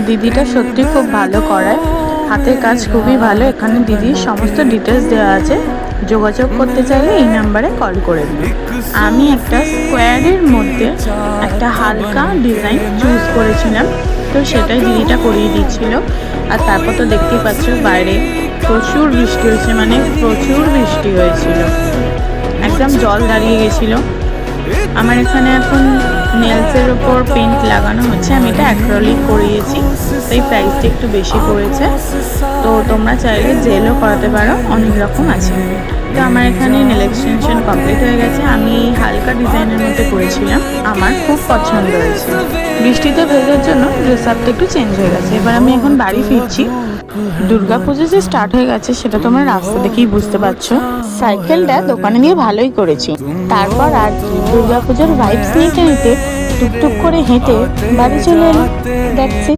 দিদিটা সত্যি খুব ভালো করায়, হাতের কাজ খুবই ভালো। এখানে দিদির সমস্ত ডিটেলস দেওয়া আছে, যোগাযোগ করতে চাইলে এই নাম্বারে কল করে দিন। আমি একটা স্কোয়ারের মধ্যে একটা হালকা ডিজাইন চুজ করেছিলাম, তো সেটাই দিদিটা করিয়ে দিচ্ছিল। আর তারপর তো দেখতেই পাচ্ছ বাইরে প্রচুর বৃষ্টি হয়েছে, মানে প্রচুর বৃষ্টি হয়েছিল, একদম জল দাঁড়িয়ে গেছিল। আমার এখানে এখন নেলসের ওপর পেন্ট লাগানো হচ্ছে, আমি এটা অ্যাক্রিলিক করিয়েছি, তাই প্রাইসটা একটু বেশি পড়েছে। তো তোমরা চাইলে জেলও করাতে পারো, অনেক রকম আছে। তো আমার এখানে নেল এক্সটেনশন কমপ্লিট হয়ে গেছে। আমি হালকা ডিজাইনের মধ্যে করেছিলাম, আমার খুব পছন্দ হয়েছে। বৃষ্টিতে ভেজার জন্য ড্রেস আপটা একটু চেঞ্জ হয়ে গেছে। এবার আমি এখন বাড়ি ফিরছি। দুর্গাপুজো যে স্টার্ট হয়ে গেছে সেটা তোমরা রাস্তা দেখেই বুঝতে পারছো। সাইকেলটা দোকানে দিয়ে ভালোই করেছি। তারপর আর কি, দুর্গাপুজোর ভাইবস নিতে নিতে টুকটুক করে হেঁটে বাড়ি চলে এলাম। দেখছি